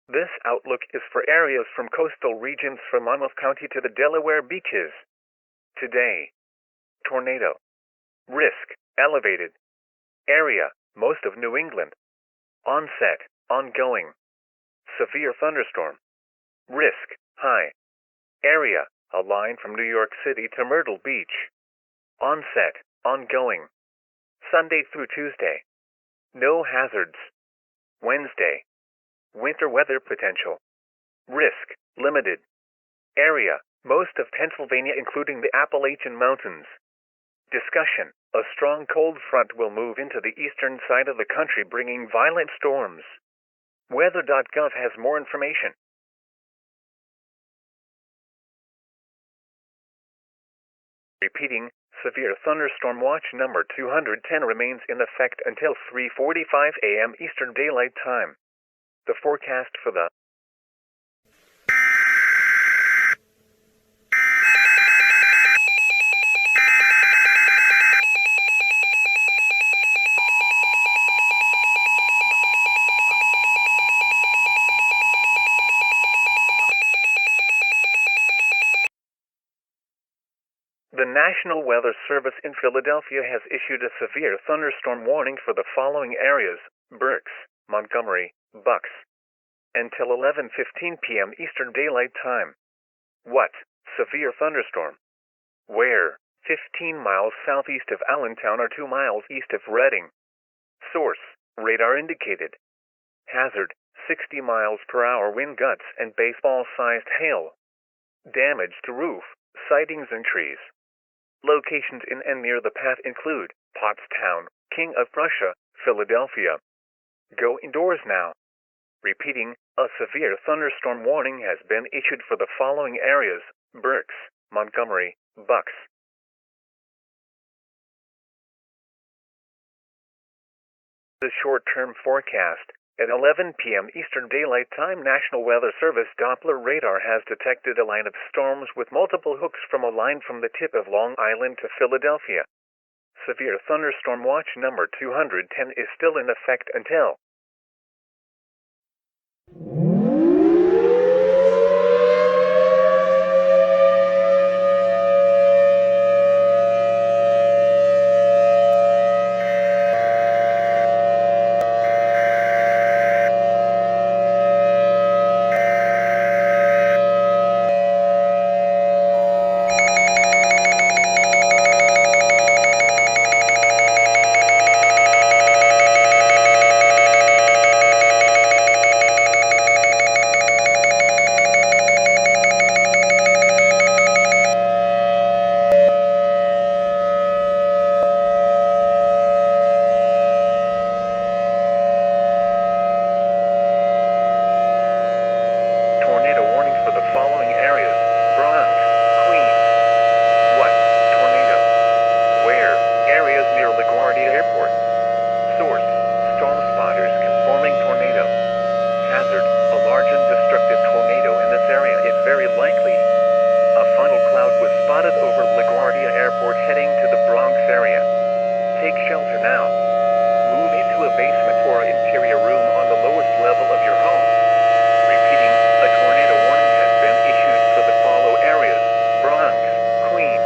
This outlook is for areas from coastal regions from Monmouth County to the Delaware beaches. Today, tornado. Risk, elevated. Area, most of New England. Onset, ongoing. Severe thunderstorm. Risk, high. Area, a line from New York City to Myrtle Beach. Onset, ongoing. Sunday through Tuesday. No hazards. Wednesday. Winter weather potential. Risk, limited. Area, most of Pennsylvania including the Appalachian Mountains. Discussion, a strong cold front will move into the eastern side of the country bringing violent storms. Weather.gov has more information. Repeating, severe thunderstorm watch number 210 remains in effect until 3:45 a.m. Eastern Daylight Time. The forecast for the The National Weather Service in Philadelphia has issued a severe thunderstorm warning for the following areas: Berks, Montgomery, Bucks, until 11:15 p.m. Eastern Daylight Time. What? Severe thunderstorm. Where? 15 miles southeast of Allentown or 2 miles east of Reading. Source: radar indicated. Hazard: 60 miles per hour wind gusts and baseball-sized hail. Damage to roof, sidings and trees. Locations in and near the path include Pottstown, King of Prussia, Philadelphia. Go indoors now. Repeating, a severe thunderstorm warning has been issued for the following areas: Berks, Montgomery, Bucks. The short-term forecast. At 11 p.m. Eastern Daylight Time, National Weather Service Doppler radar has detected a line of storms with multiple hooks from a line from the tip of Long Island to Philadelphia. Severe thunderstorm watch number 210 is still in effect until tornado warning for the following areas: Bronx, Queens. What? Tornado. Where? Areas near LaGuardia Airport. Source: storm spotters confirming tornado. Hazard: a large and destructive tornado in this area is very likely. A funnel cloud was spotted over LaGuardia Airport heading to the Bronx area. Take shelter now. Move into a basement or an interior room on the lowest level of your home. Repeating, a tornado warning has been issued for the following areas: Bronx, Queens.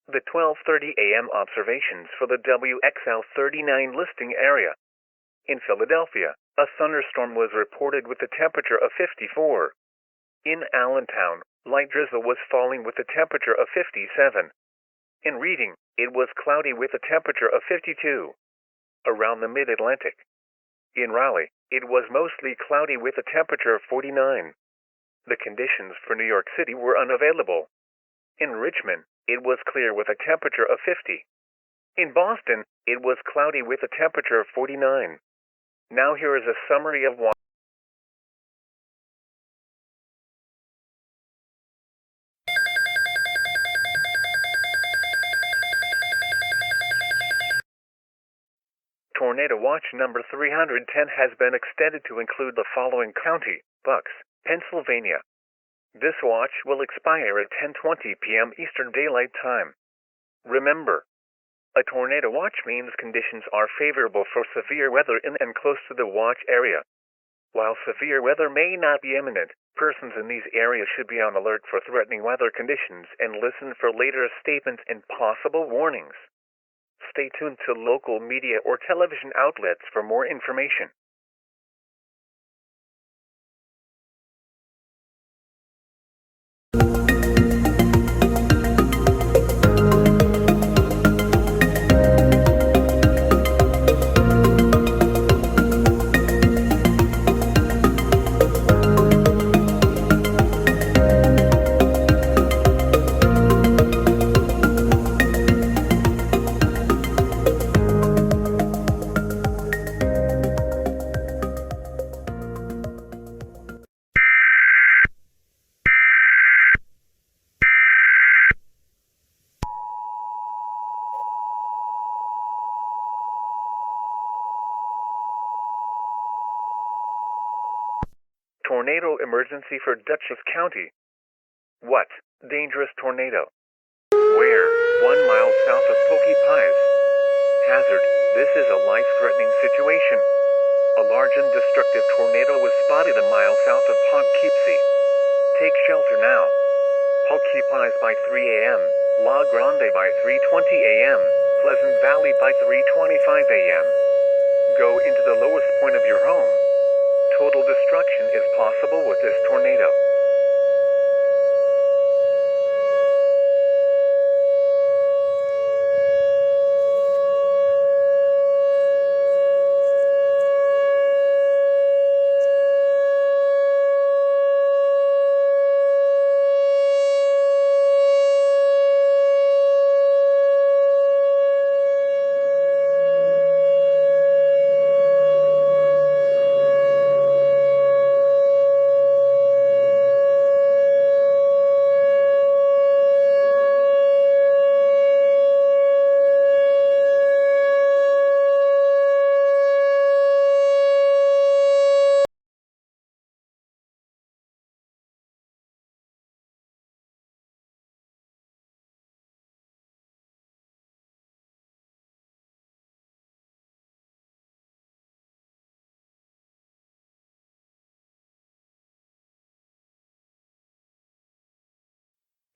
The 12:30 a.m. observations for the WXL39 listing area. In Philadelphia, a thunderstorm was reported with a temperature of 54. In Allentown, light drizzle was falling with a temperature of 57. In Reading, it was cloudy with a temperature of 52. Around the Mid-Atlantic. In Raleigh, it was mostly cloudy with a temperature of 49. The conditions for New York City were unavailable. In Richmond, it was clear with a temperature of 50. In Boston, it was cloudy with a temperature of 49. Now here is a summary of one. Tornado Watch number 310 has been extended to include the following county: Bucks, Pennsylvania. This watch will expire at 10:20 p.m. Eastern Daylight Time. Remember, a tornado watch means conditions are favorable for severe weather in and close to the watch area. While severe weather may not be imminent, persons in these areas should be on alert for threatening weather conditions and listen for later statements and possible warnings. Stay tuned to local media or television outlets for more information. Tornado emergency for Dutchess County. What? Dangerous tornado. Where? 1 mile south of Pokey Pies. Hazard. This is a life-threatening situation. A large and destructive tornado was spotted a mile south of Poughkeepsie. Take shelter now. Pokey Pies by 3 a.m., La Grande by 3:20 a.m., Pleasant Valley by 3:25 a.m. Go into the lowest point of your home. Total destruction is possible with this tornado.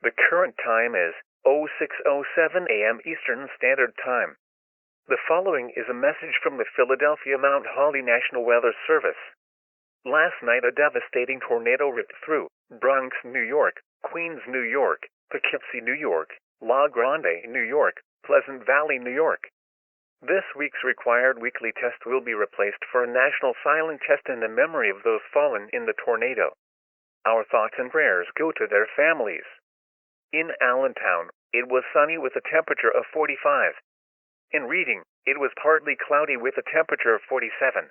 The current time is 06:07 a.m. Eastern Standard Time. The following is a message from the Philadelphia Mount Holly National Weather Service. Last night, a devastating tornado ripped through Bronx, New York, Queens, New York, Poughkeepsie, New York, La Grande, New York, Pleasant Valley, New York. This week's required weekly test will be replaced for a national silent test in the memory of those fallen in the tornado. Our thoughts and prayers go to their families. In Allentown, it was sunny with a temperature of 45. In Reading, it was partly cloudy with a temperature of 47.